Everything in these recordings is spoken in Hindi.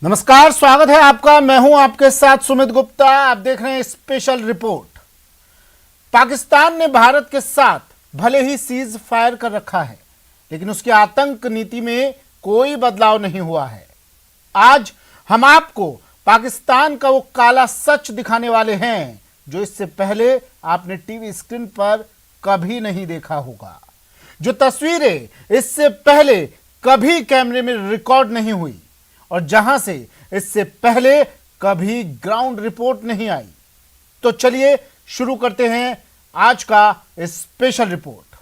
नमस्कार, स्वागत है आपका। मैं हूं आपके साथ सुमित गुप्ता। आप देख रहे हैं स्पेशल रिपोर्ट। पाकिस्तान ने भारत के साथ भले ही सीज फायर कर रखा है, लेकिन उसकी आतंक नीति में कोई बदलाव नहीं हुआ है। आज हम आपको पाकिस्तान का वो काला सच दिखाने वाले हैं जो इससे पहले आपने टीवी स्क्रीन पर कभी नहीं देखा होगा, जो तस्वीरें इससे पहले कभी कैमरे में रिकॉर्ड नहीं हुई और जहां से इससे पहले कभी ग्राउंड रिपोर्ट नहीं आई। तो चलिए शुरू करते हैं आज का स्पेशल रिपोर्ट।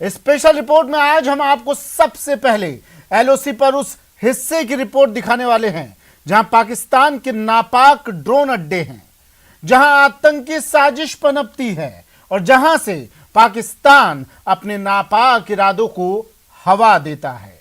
स्पेशल रिपोर्ट में आज हम आपको सबसे पहले एलओसी पर उस हिस्से की रिपोर्ट दिखाने वाले हैं जहां पाकिस्तान के नापाक ड्रोन अड्डे हैं, जहां आतंकी साजिश पनपती है और जहां से पाकिस्तान अपने नापाक इरादों को हवा देता है।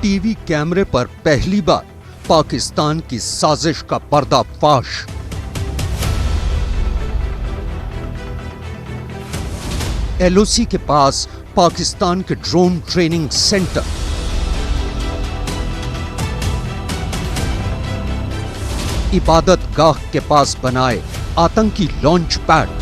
टीवी कैमरे पर पहली बार पाकिस्तान की साजिश का पर्दाफाश। एलओसी के पास पाकिस्तान के ड्रोन ट्रेनिंग सेंटर, इबादत गाह के पास बनाए आतंकी लॉन्च पैड,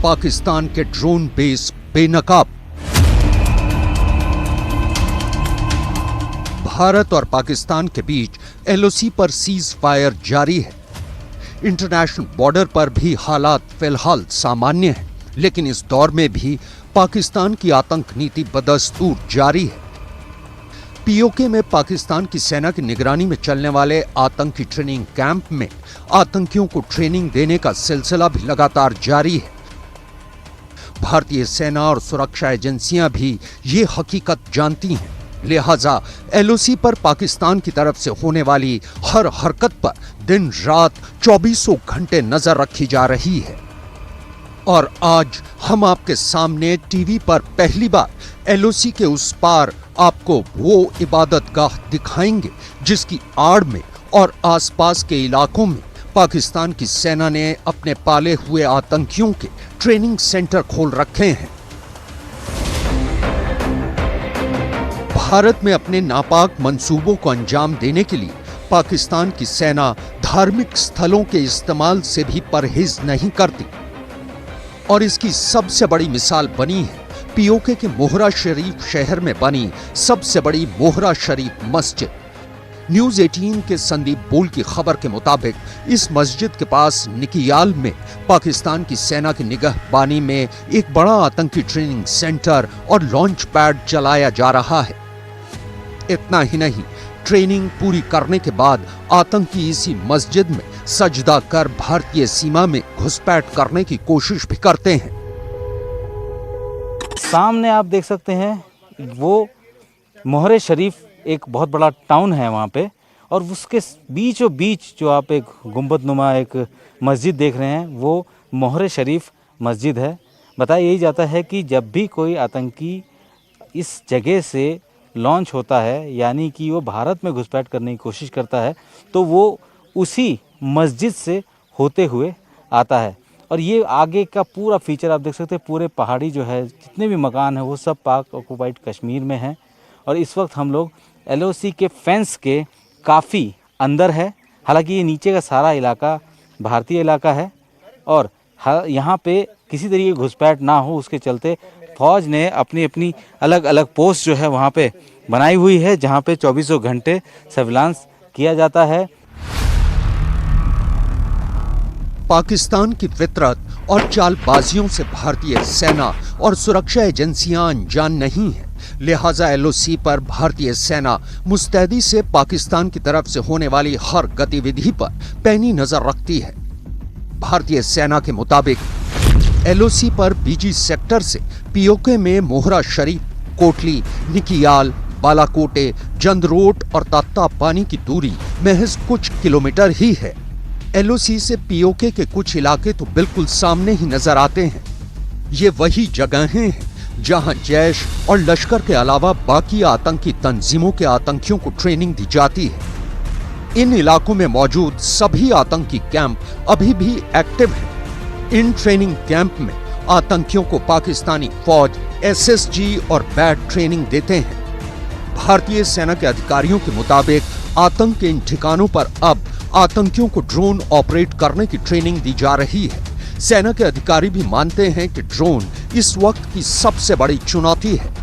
पाकिस्तान के ड्रोन बेस बेनकाब। भारत और पाकिस्तान के बीच एलओसी पर सीज फायर जारी है। इंटरनेशनल बॉर्डर पर भी हालात फिलहाल सामान्य हैं, लेकिन इस दौर में भी पाकिस्तान की आतंक नीति बदस्तूर जारी है। पीओके में पाकिस्तान की सेना की निगरानी में चलने वाले आतंकी ट्रेनिंग कैंप में आतंकियों को ट्रेनिंग देने का सिलसिला भी लगातार जारी है। भारतीय सेना और सुरक्षा एजेंसियां भी ये हकीकत जानती हैं, लिहाजा एलओसी पर पाकिस्तान की तरफ से होने वाली हर हरकत पर दिन रात 24 घंटे नजर रखी जा रही है। और आज हम आपके सामने टीवी पर पहली बार एलओसी के उस पार आपको वो इबादतगाह दिखाएंगे जिसकी आड़ में और आसपास के इलाकों में पाकिस्तान की सेना ने अपने पाले हुए आतंकियों के ट्रेनिंग सेंटर खोल रखे हैं। भारत में अपने नापाक मंसूबों को अंजाम देने के लिए पाकिस्तान की सेना धार्मिक स्थलों के इस्तेमाल से भी परहेज नहीं करती और इसकी सबसे बड़ी मिसाल बनी है पीओके के मोहरा शरीफ शहर में बनी सबसे बड़ी मोहरा शरीफ मस्जिद। न्यूज 18 के संदीप बोल की खबर के मुताबिक इस मस्जिद के पास निकियाल में पाकिस्तान की सेना की निगहबानी में एक बड़ा आतंकी ट्रेनिंग सेंटर और लॉन्च पैड चलाया जा रहा है। इतना ही नहीं, ट्रेनिंग पूरी करने के बाद आतंकी इसी मस्जिद में सजदा कर भारतीय सीमा में घुसपैठ करने की कोशिश भी करते हैं। सामने आप देख सकते हैं वो मोहरे शरीफ एक बहुत बड़ा टाउन है वहाँ पे, और उसके बीचों बीच जो आप एक गुंबद नुमा एक मस्जिद देख रहे हैं वो मोहरे शरीफ मस्जिद है। बताया यही जाता है कि जब भी कोई आतंकी इस जगह से लॉन्च होता है, यानी कि वो भारत में घुसपैठ करने की कोशिश करता है, तो वो उसी मस्जिद से होते हुए आता है। और ये आगे का पूरा फीचर आप देख सकते हैं, पूरे पहाड़ी जो है जितने भी मकान हैं वो सब पाक ऑक्युपाइड कश्मीर में हैं। और इस वक्त हम लोग एलओसी के फेंस के काफ़ी अंदर है। हालांकि ये नीचे का सारा इलाका भारतीय इलाका है और यहाँ पे किसी तरीके की घुसपैठ ना हो उसके चलते फौज ने अपनी अपनी अलग अलग पोस्ट जो है वहाँ पे बनाई हुई है, जहाँ पे 24 घंटे सर्विलांस किया जाता है। पाकिस्तान की फितरत और चालबाजियों से भारतीय सेना और सुरक्षा एजेंसियां अनजान नहीं हैं, लिहाजा एलओसी पर भारतीय सेना मुस्तैदी से पाकिस्तान की तरफ से होने वाली हर गतिविधि पर पैनी नजर रखती है। भारतीय सेना के मुताबिक एलओसी पर बीजी सेक्टर से पीओके में मोहरा शरीफ, कोटली, निकियाल, बालाकोटे, जंदरोट और तात्तापानी की दूरी महज कुछ किलोमीटर ही है। एलओसी से पीओके के कुछ इलाके तो बिल्कुल सामने ही नजर आते हैं। ये वही जगहें हैं जहां जैश और लश्कर के अलावा बाकी आतंकी तंजीमों के आतंकियों को ट्रेनिंग दी जाती है। इन इलाकों में मौजूद सभी आतंकी कैंप अभी भी एक्टिव हैं। इन ट्रेनिंग कैंप में आतंकियों को पाकिस्तानी फौज, एसएसजी और बैट ट्रेनिंग देते हैं। भारतीय सेना के अधिकारियों के मुताबिक आतंक के इन ठिकानों पर अब आतंकियों को ड्रोन ऑपरेट करने की ट्रेनिंग दी जा रही है। सेना के अधिकारी भी मानते हैं कि ड्रोन इस वक्त की सबसे बड़ी चुनौती है।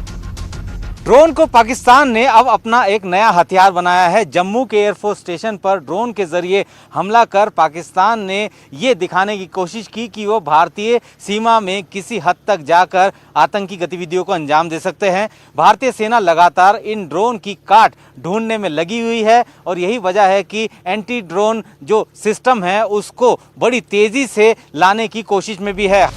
ड्रोन को पाकिस्तान ने अब अपना एक नया हथियार बनाया है। जम्मू के एयरफोर्स स्टेशन पर ड्रोन के जरिए हमला कर पाकिस्तान ने ये दिखाने की कोशिश की कि वो भारतीय सीमा में किसी हद तक जाकर आतंकी गतिविधियों को अंजाम दे सकते हैं। भारतीय सेना लगातार इन ड्रोन की काट ढूंढने में लगी हुई है और यही वजह है कि एंटी ड्रोन जो सिस्टम है उसको बड़ी तेजी से लाने की कोशिश में भी है।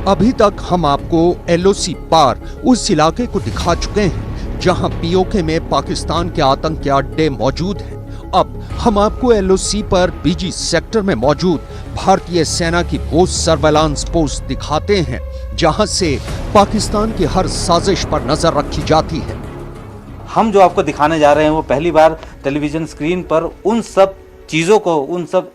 अभी तक हम आपको एलओसी पार उस इलाके को दिखा चुके हैं जहां पीओके में पाकिस्तान के आतंकी अड्डे मौजूद हैं। अब हम आपको एलओसी पर बीजी सेक्टर में मौजूद भारतीय सेना की वो सर्वेलांस पोस्ट दिखाते हैं जहां से पाकिस्तान की हर साजिश पर नजर रखी जाती है। हम जो आपको दिखाने जा रहे हैं वो पहली बार टेलीविजन स्क्रीन पर उन सब चीज़ों को, उन सब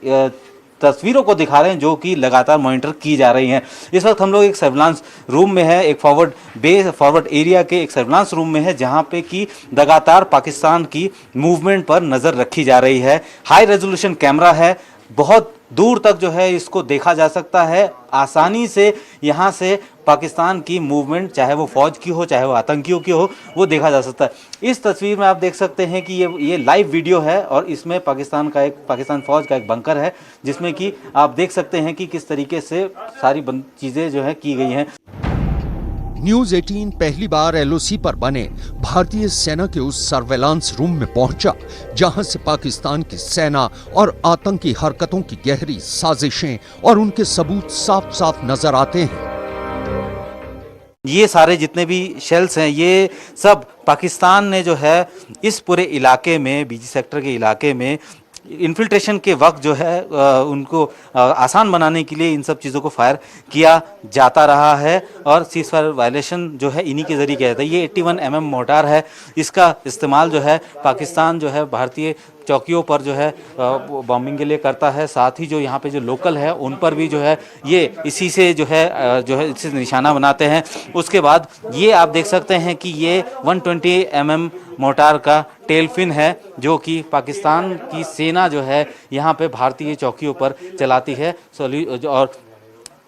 तस्वीरों को दिखा रहे हैं जो कि लगातार मॉनिटर की जा रही हैं। इस वक्त हम लोग एक सर्विलांस रूम में है, एक फॉरवर्ड एरिया के एक सर्विलांस रूम में है जहां पे कि लगातार पाकिस्तान की मूवमेंट पर नज़र रखी जा रही है। हाई रेजोल्यूशन कैमरा है, बहुत दूर तक जो है इसको देखा जा सकता है। आसानी से यहाँ से पाकिस्तान की मूवमेंट, चाहे वो फौज की हो चाहे वो आतंकियों की हो, वो देखा जा सकता है। इस तस्वीर में आप देख सकते हैं कि ये लाइव वीडियो है और इसमें पाकिस्तान फौज का एक बंकर है जिसमें कि आप देख सकते हैं कि किस तरीके से सारी चीज़ें जो है की गई हैं। न्यूज 18 पहली बार एलओसी पर बने भारतीय सेना के उस सर्वेलांस रूम में पहुंचा जहां से पाकिस्तान की सेना और आतंकी हरकतों की गहरी साजिशें और उनके सबूत साफ साफ नजर आते हैं। ये सारे जितने भी शेल्स हैं ये सब पाकिस्तान ने जो है इस पूरे इलाके में, बीजी सेक्टर के इलाके में इन्फिल्ट्रेशन के वक्त जो है उनको आसान बनाने के लिए इन सब चीज़ों को फायर किया जाता रहा है और सीज फायर वायलेशन जो है इन्हीं के जरिए किया जाता है। ये 81 mm मोर्टार है, इसका इस्तेमाल जो है पाकिस्तान जो है भारतीय चौकियों पर जो है बॉम्बिंग के लिए करता है। साथ ही जो यहाँ पे जो लोकल है उन पर भी जो है ये इसी से जो है इससे निशाना बनाते हैं। उसके बाद ये आप देख सकते हैं कि ये 120 mm मोर्टार का टेल फिन है जो कि पाकिस्तान की सेना जो है यहाँ पे भारतीय चौकियों पर चलाती है। और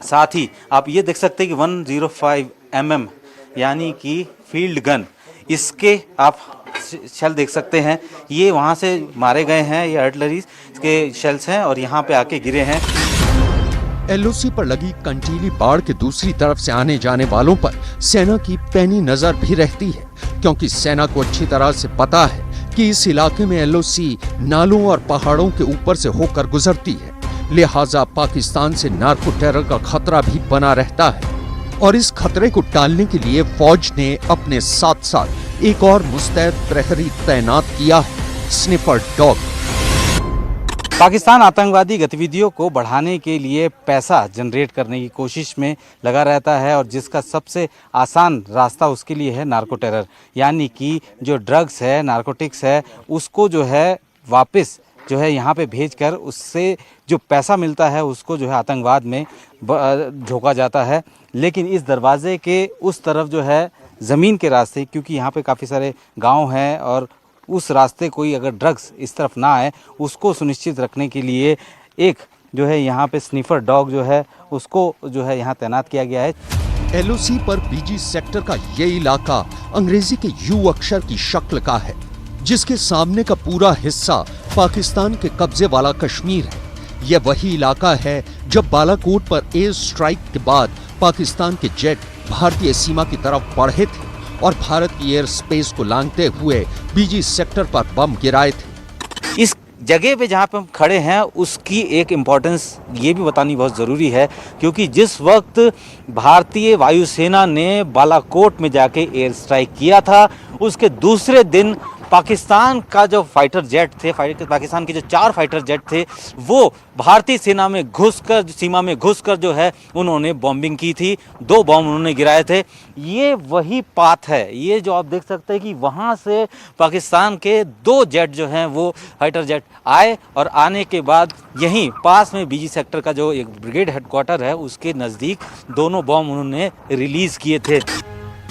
साथ ही आप ये देख सकते हैं कि 105 mm यानी कि फील्ड गन, इसके आप शेल देख सकते हैं। ये वहाँ से मारे गए हैं, ये आर्टिलरी के शेल्स हैं और यहाँ पे आके गिरे हैं। एलओसी पर लगी कंटीली बाढ़ के दूसरी तरफ से आने जाने वालों पर सेना की पैनी नजर भी रहती है क्योंकि सेना को अच्छी तरह से पता है कि इस इलाके में एलओसी नालों और पहाड़ों के ऊपर से होकर गुजरती है। लिहाजा पाकिस्तान से नार्को टेरर का खतरा भी बना रहता है और इस खतरे को टालने के लिए फौज ने अपने साथ साथ एक और मुस्तैद प्रहरी तैनात किया है, स्निफर डॉग। पाकिस्तान आतंकवादी गतिविधियों को बढ़ाने के लिए पैसा जनरेट करने की कोशिश में लगा रहता है और जिसका सबसे आसान रास्ता उसके लिए है नार्को टेरर, यानी कि जो ड्रग्स है, नार्कोटिक्स है, उसको जो है वापस जो है यहाँ पे भेजकर उससे जो पैसा मिलता है उसको जो है आतंकवाद में झोंका जाता है। लेकिन इस दरवाजे के उस तरफ जो है ज़मीन के रास्ते, क्योंकि यहाँ पे काफ़ी सारे गांव हैं और उस रास्ते कोई अगर ड्रग्स इस तरफ ना आए उसको सुनिश्चित रखने के लिए एक जो है यहाँ पे स्निफर डॉग जो है उसको जो है यहाँ तैनात किया गया है। एलओसी पर बीजी सेक्टर का ये इलाका अंग्रेजी के यू अक्षर की शक्ल का है जिसके सामने का पूरा हिस्सा पाकिस्तान के कब्जे वाला कश्मीर है। यह वही इलाका है जब बालाकोट पर एयर स्ट्राइक के बाद पाकिस्तान के जेट भारतीय सीमा की तरफ बढ़े थे और भारत की एयर स्पेस को लांघते हुए बीजी सेक्टर पर बम गिराए थे। इस जगह पे जहाँ पे हम खड़े हैं उसकी एक इम्पॉर्टेंस ये भी बतानी बहुत ज़रूरी है, क्योंकि जिस वक्त भारतीय वायुसेना ने बालाकोट में जाके एयर स्ट्राइक किया था, उसके दूसरे दिन पाकिस्तान का जो फाइटर जेट थे, पाकिस्तान के जो 4 फाइटर जेट थे, वो भारतीय सेना में घुसकर, सीमा में घुसकर जो है उन्होंने बॉम्बिंग की थी। 2 बॉम्ब उन्होंने गिराए थे। ये वही पाथ है, ये जो आप देख सकते हैं कि वहाँ से पाकिस्तान के 2 जेट जो हैं वो फाइटर जेट आए, और आने के बाद यहीं पास में बीजी सेक्टर का जो एक ब्रिगेड हेडक्वार्टर है उसके नज़दीक दोनों बॉम्ब उन्होंने रिलीज़ किए थे।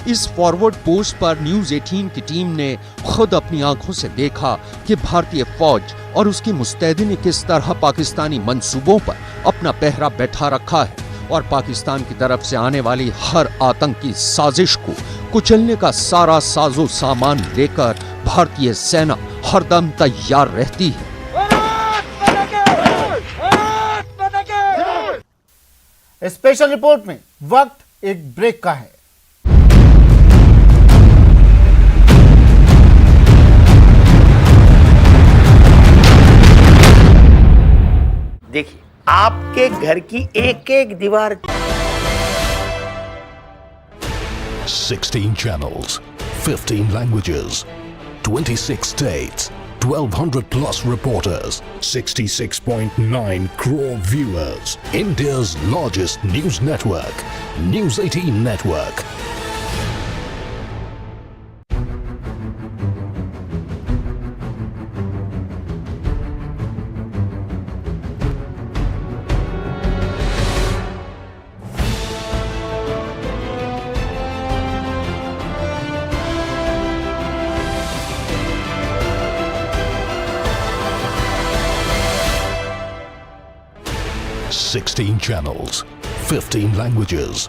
इस फॉरवर्ड पोस्ट पर न्यूज 18 की टीम ने खुद अपनी आंखों से देखा कि भारतीय फौज और उसकी मुस्तैदी ने किस तरह पाकिस्तानी मंसूबों पर अपना पहरा बैठा रखा है और पाकिस्तान की तरफ से आने वाली हर आतंकी साजिश को कुचलने का सारा साजो सामान लेकर भारतीय सेना हरदम तैयार रहती है। स्पेशल रिपोर्ट में वक्त एक ब्रेक का है। देखिए, आपके घर की एक एक दीवार 16 channels, 15 languages, 26 states, 1200 plus reporters, 66.9 crore viewers. India's largest news network, News 18 Network. Sixteen channels, 15 languages,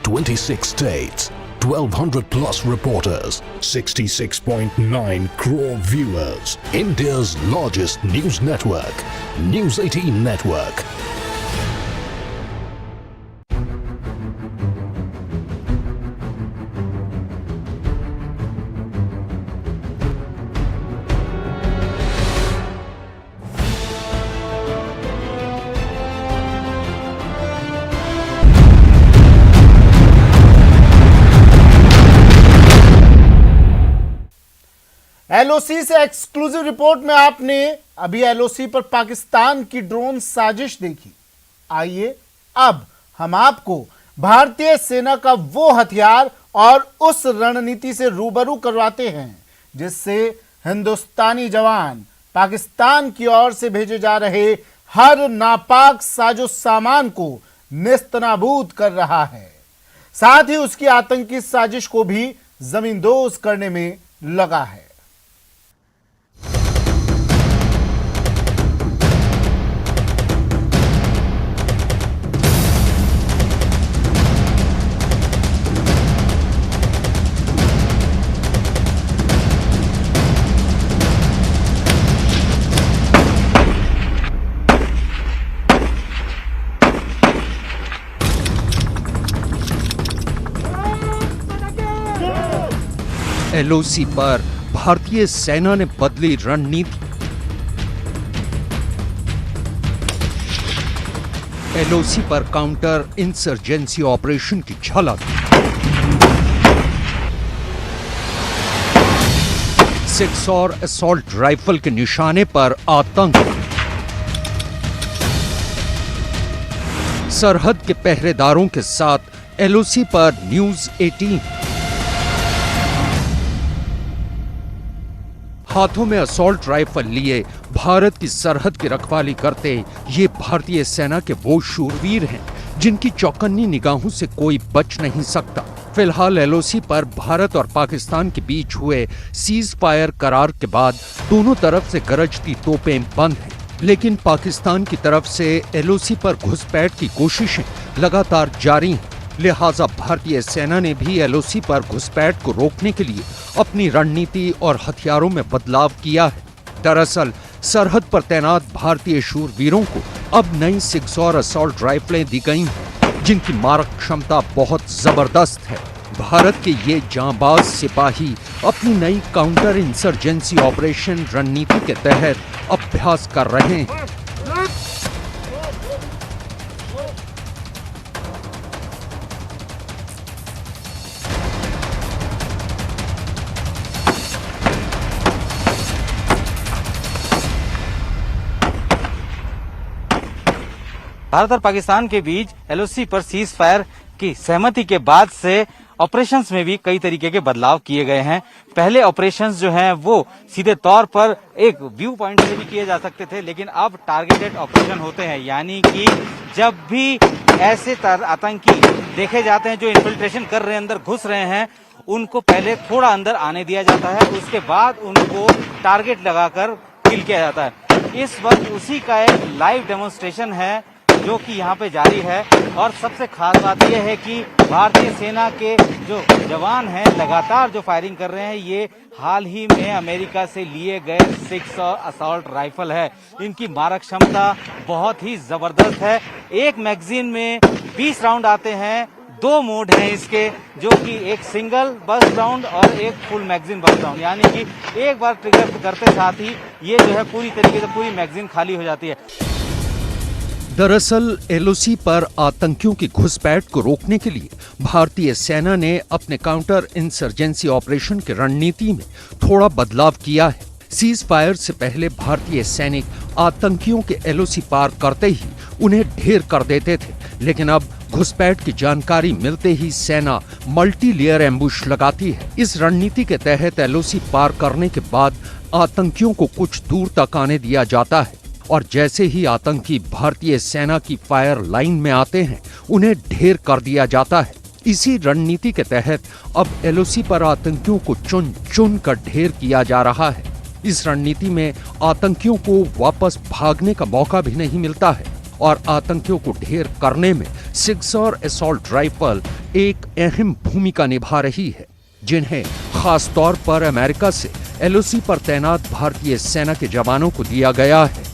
26 states, 1200 plus reporters, 66.9 crore viewers. India's largest news network, News 18 Network. LOC से एक्सक्लूसिव रिपोर्ट में आपने अभी एलओसी पर पाकिस्तान की ड्रोन साजिश देखी। आइए अब हम आपको भारतीय सेना का वो हथियार और उस रणनीति से रूबरू करवाते हैं जिससे हिंदुस्तानी जवान पाकिस्तान की ओर से भेजे जा रहे हर नापाक साजो सामान को नेस्तनाबूद कर रहा है, साथ ही उसकी आतंकी साजिश को भी जमींदोज करने में लगा है। एलओसी पर भारतीय सेना ने बदली रणनीति। एलओसी पर काउंटर इंसर्जेंसी ऑपरेशन की झलक। 6 और असॉल्ट राइफल के निशाने पर आतंक। सरहद के पहरेदारों के साथ एलओसी पर न्यूज 18। हाथों में असॉल्ट राइफल लिए भारत की सरहद की रखवाली करते ये भारतीय सेना के वो शूरवीर हैं जिनकी चौकन्नी निगाहों से कोई बच नहीं सकता। फिलहाल एलओसी पर भारत और पाकिस्तान के बीच हुए सीज फायर करार के बाद दोनों तरफ से गरजती तोपें बंद हैं, लेकिन पाकिस्तान की तरफ से एलओसी पर घुसपैठ की कोशिशें लगातार जारी हैं। लिहाजा भारतीय सेना ने भी एलओसी पर घुसपैठ को रोकने के लिए अपनी रणनीति और हथियारों में बदलाव किया है। दरअसल सरहद पर तैनात भारतीय शूरवीरों को अब नई 6 और असॉल्ट राइफलें दी गई हैं जिनकी मारक क्षमता बहुत जबरदस्त है। भारत के ये जांबाज सिपाही अपनी नई काउंटर इंसर्जेंसी ऑपरेशन रणनीति के तहत अभ्यास कर रहे हैं। भारत और पाकिस्तान के बीच एलओसी पर सीज फायर की सहमति के बाद से ऑपरेशंस में भी कई तरीके के बदलाव किए गए हैं। पहले ऑपरेशंस जो हैं वो सीधे तौर पर एक व्यू पॉइंट से भी किए जा सकते थे, लेकिन अब टारगेटेड ऑपरेशन होते हैं, यानी कि जब भी ऐसे आतंकी देखे जाते हैं जो इन्फिल्ट्रेशन कर रहे हैं, अंदर घुस रहे हैं, उनको पहले थोड़ा अंदर आने दिया जाता है, उसके बाद उनको टारगेट लगाकर किल किया जाता है। इस वक्त उसी का एक लाइव डेमोन्स्ट्रेशन है जो कि यहाँ पे जारी है। और सबसे खास बात यह है कि भारतीय सेना के जो जवान हैं लगातार जो फायरिंग कर रहे हैं, ये हाल ही में अमेरिका से लिए गए 6 असॉल्ट राइफल है। इनकी मारक क्षमता बहुत ही जबरदस्त है। एक मैगजीन में 20 राउंड आते हैं। 2 मोड हैं इसके, जो कि एक सिंगल बस्ट राउंड और एक फुल मैगजीन बस्ट राउंड, यानी कि एक बार ट्रिगर करते साथ ही ये जो है पूरी तरीके से पूरी मैगजीन खाली हो जाती है। दरअसल एलओसी पर आतंकियों की घुसपैठ को रोकने के लिए भारतीय सेना ने अपने काउंटर इंसर्जेंसी ऑपरेशन की रणनीति में थोड़ा बदलाव किया है। सीज फायर से पहले भारतीय सैनिक आतंकियों के एलओसी पार करते ही उन्हें ढेर कर देते थे, लेकिन अब घुसपैठ की जानकारी मिलते ही सेना मल्टी लेयर एम्बुश लगाती है। इस रणनीति के तहत एलओसी पार करने के बाद आतंकियों को कुछ दूर तक आने दिया जाता है और जैसे ही आतंकी भारतीय सेना की फायर लाइन में आते हैं, उन्हें ढेर कर दिया जाता है। इसी रणनीति के तहत अब एलओसी पर आतंकियों को चुन चुन कर ढेर किया जा रहा है। इस रणनीति में आतंकियों को वापस भागने का मौका भी नहीं मिलता है और आतंकियों को ढेर करने में 6 और असॉल्ट राइफल एक अहम भूमिका निभा रही है, जिन्हें खास तौर पर अमेरिका से एलओसी पर तैनात भारतीय सेना के जवानों को दिया गया है।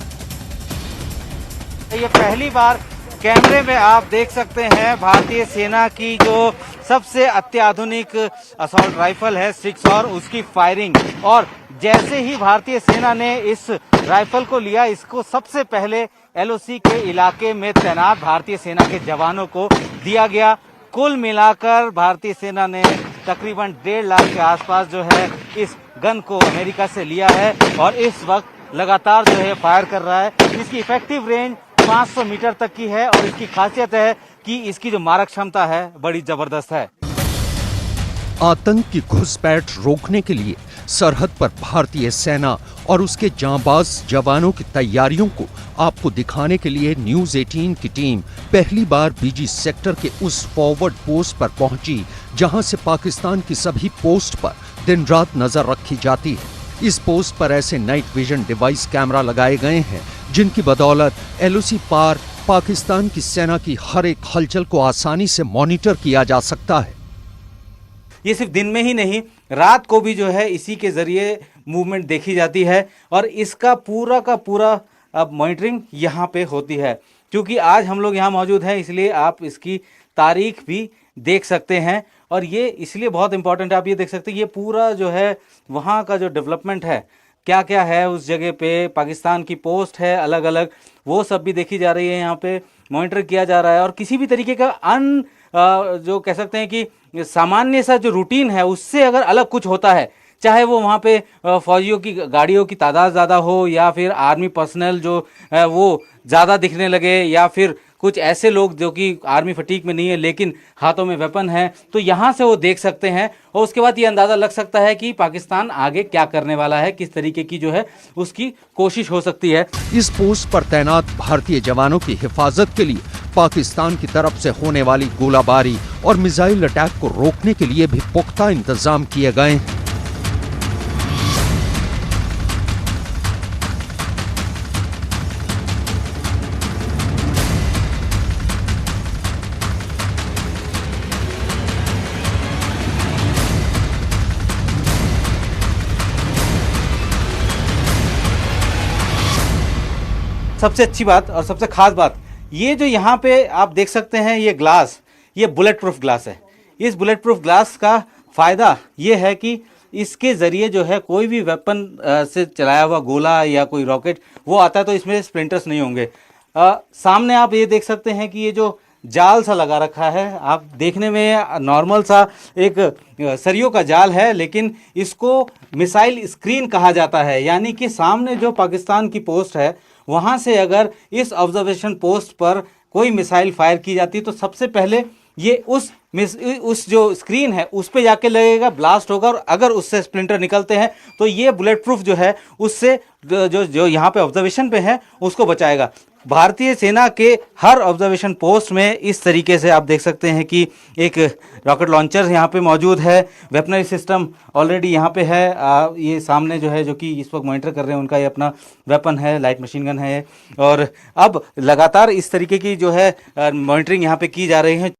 ये पहली बार कैमरे में आप देख सकते हैं भारतीय सेना की जो सबसे अत्याधुनिक असॉल्ट राइफल है 6 और उसकी फायरिंग। और जैसे ही भारतीय सेना ने इस राइफल को लिया, इसको सबसे पहले एलओसी के इलाके में तैनात भारतीय सेना के जवानों को दिया गया। कुल मिलाकर भारतीय सेना ने तकरीबन 1.5 लाख के आसपास जो है इस गन को अमेरिका से लिया है और इस वक्त लगातार जो है फायर कर रहा है। इसकी इफेक्टिव रेंज 500 मीटर तक की है और इसकी खासियत है कि इसकी जो मारक क्षमता है बड़ी जबरदस्त है। आतंक की घुसपैठ रोकने के लिए सरहद पर भारतीय सेना और उसके जांबाज जवानों की तैयारियों को आपको दिखाने के लिए न्यूज 18 की टीम पहली बार बीजी सेक्टर के उस फॉरवर्ड पोस्ट पर पहुंची जहां से पाकिस्तान की सभी पोस्ट पर दिन रात नजर रखी जाती है। इस पोस्ट पर ऐसे नाइट विजन डिवाइस कैमरा लगाए गए हैं जिनकी बदौलत एलओसी पार पाकिस्तान की सेना की हर एक हलचल को आसानी से मॉनिटर किया जा सकता है। ये सिर्फ दिन में ही नहीं, रात को भी जो है इसी के जरिए मूवमेंट देखी जाती है और इसका पूरा का पूरा अब मॉनिटरिंग यहाँ पे होती है। क्योंकि आज हम लोग यहाँ मौजूद हैं इसलिए आप इसकी तारीख भी देख सकते हैं और ये इसलिए बहुत इंपॉर्टेंट है। आप ये देख सकते हैं ये पूरा जो है वहाँ का जो डेवलपमेंट है, क्या क्या है उस जगह पे, पाकिस्तान की पोस्ट है अलग अलग, वो सब भी देखी जा रही है, यहाँ पे मॉनिटर किया जा रहा है। और किसी भी तरीके का जो कह सकते हैं कि सामान्य सा जो रूटीन है उससे अगर अलग कुछ होता है, चाहे वो वहाँ पे फौजियों की गाड़ियों की तादाद ज़्यादा हो या फिर आर्मी पर्सनल जो है वो ज़्यादा दिखने लगे या फिर कुछ ऐसे लोग जो कि आर्मी फटीक में नहीं है लेकिन हाथों में वेपन है, तो यहाँ से वो देख सकते हैं और उसके बाद ये अंदाज़ा लग सकता है कि पाकिस्तान आगे क्या करने वाला है, किस तरीके की जो है उसकी कोशिश हो सकती है। इस पोस्ट पर तैनात भारतीय जवानों की हिफाजत के लिए पाकिस्तान की तरफ से होने वाली गोलाबारी और मिसाइल अटैक को रोकने के लिए भी पुख्ता इंतजाम किए गए हैं। सबसे अच्छी बात और सबसे खास बात, ये जो यहाँ पे आप देख सकते हैं ये ग्लास, ये बुलेट प्रूफ ग्लास है। इस बुलेट प्रूफ ग्लास का फ़ायदा ये है कि इसके ज़रिए जो है कोई भी वेपन से चलाया हुआ गोला या कोई रॉकेट वो आता है तो इसमें स्प्लिंटर्स नहीं होंगे। सामने आप ये देख सकते हैं कि ये जो जाल सा लगा रखा है, आप देखने में नॉर्मल सा एक सरियों का जाल है, लेकिन इसको मिसाइल स्क्रीन कहा जाता है। यानी कि सामने जो पाकिस्तान की पोस्ट है वहाँ से अगर इस ऑब्जर्वेशन पोस्ट पर कोई मिसाइल फायर की जाती है तो सबसे पहले ये उस जो स्क्रीन है उस पे जाके लगेगा, ब्लास्ट होगा, और अगर उससे स्प्लिंटर निकलते हैं तो ये बुलेट प्रूफ जो है उससे जो यहाँ पे ऑब्जर्वेशन पे है उसको बचाएगा। भारतीय सेना के हर ऑब्जर्वेशन पोस्ट में इस तरीके से आप देख सकते हैं कि एक रॉकेट लॉन्चर यहाँ पे मौजूद है, वेपनरी सिस्टम ऑलरेडी यहाँ पे है। ये सामने जो है जो कि इस वक्त मॉनिटर कर रहे हैं उनका ये अपना वेपन है, लाइट मशीन गन है, और अब लगातार इस तरीके की जो है मॉनिटरिंग यहाँ पे की जा रही है।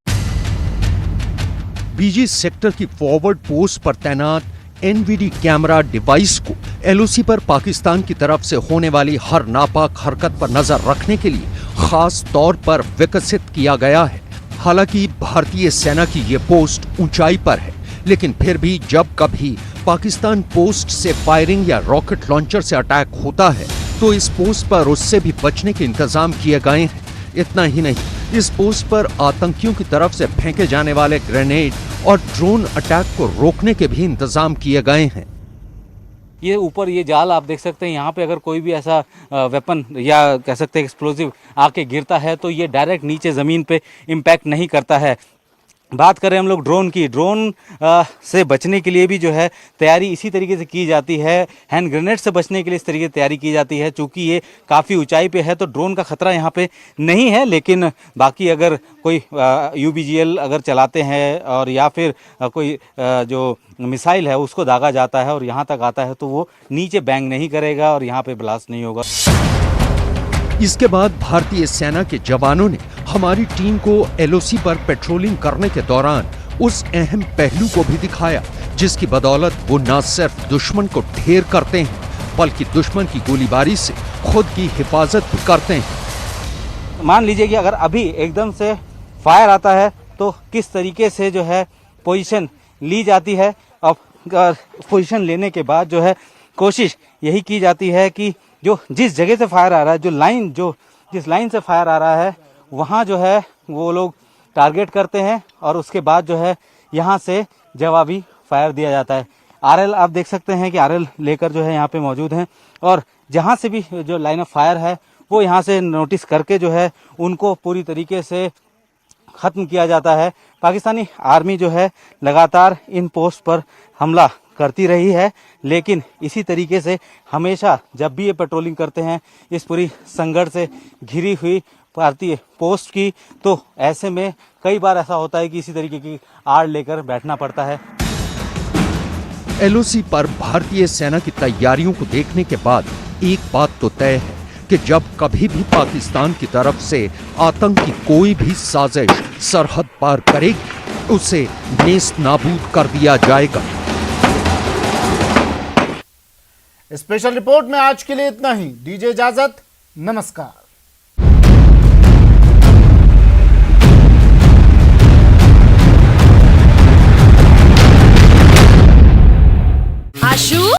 बीजी सेक्टर की फॉरवर्ड पोस्ट पर तैनात एनवीडी कैमरा डिवाइस को एलओसी पर पाकिस्तान की तरफ से होने वाली हर नापाक हरकत पर नजर रखने के लिए खास तौर पर विकसित किया गया है। हालांकि भारतीय सेना की ये पोस्ट ऊंचाई पर है, लेकिन फिर भी जब कभी पाकिस्तान पोस्ट से फायरिंग या रॉकेट लॉन्चर से अटैक होता है तो इस पोस्ट पर उससे भी बचने के इंतजाम किए गए हैं। इतना ही नहीं, इस पोस्ट पर आतंकियों की तरफ से फेंके जाने वाले ग्रेनेड और ड्रोन अटैक को रोकने के भी इंतजाम किए गए हैं। ये ऊपर ये जाल आप देख सकते हैं, यहाँ पे अगर कोई भी ऐसा वेपन या कह सकते हैं एक्सप्लोजिव आके गिरता है तो ये डायरेक्ट नीचे ज़मीन पे इम्पैक्ट नहीं करता है। बात करें हम लोग ड्रोन की, ड्रोन से बचने के लिए भी जो है तैयारी इसी तरीके से की जाती है। हैंड ग्रेनेड से बचने के लिए इस तरीके से तैयारी की जाती है। चूँकि ये काफ़ी ऊंचाई पे है तो ड्रोन का ख़तरा यहाँ पे नहीं है, लेकिन बाकी अगर कोई यूबीजीएल अगर चलाते हैं और या फिर कोई जो मिसाइल है उसको दागा जाता है और यहाँ तक आता है तो वो नीचे बैंग नहीं करेगा और यहाँ पे ब्लास्ट नहीं होगा। इसके बाद भारतीय सेना के जवानों ने हमारी टीम को एलओसी पर पेट्रोलिंग करने के दौरान उस अहम पहलू को भी दिखाया जिसकी बदौलत वो न सिर्फ दुश्मन को ढेर करते हैं बल्कि दुश्मन की गोलीबारी से खुद की हिफाजत भी करते हैं। मान लीजिए कि अगर अभी एकदम से फायर आता है तो किस तरीके से जो है पोजीशन ली जाती है। अब पोजीशन लेने के बाद जो है कोशिश यही की जाती है कि जो जिस जगह से फायर आ रहा है, जिस लाइन से फायर आ रहा है वहाँ जो है वो लोग टारगेट करते हैं और उसके बाद जो है यहाँ से जवाबी फायर दिया जाता है। आरएल आप देख सकते हैं कि आरएल लेकर जो है यहाँ पे मौजूद हैं और जहाँ से भी जो लाइन ऑफ फायर है वो यहाँ से नोटिस करके जो है उनको पूरी तरीके से ख़त्म किया जाता है। पाकिस्तानी आर्मी जो है लगातार इन पोस्ट पर हमला करती रही है, लेकिन इसी तरीके से हमेशा जब भी ये पेट्रोलिंग करते हैं इस पूरी संघर्ष से घिरी हुई भारतीय पोस्ट की, तो ऐसे में कई बार ऐसा होता है कि इसी तरीके की आड़ लेकर बैठना पड़ता है। एलओसी पर भारतीय सेना की तैयारियों को देखने के बाद एक बात तो तय है कि जब कभी भी पाकिस्तान की तरफ से आतंक की कोई भी साजिश सरहद पार करेगी उसे नेस्त नाबूद कर दिया जाएगा। स्पेशल रिपोर्ट में आज के लिए इतना ही। दीजिए इजाजत, नमस्कार।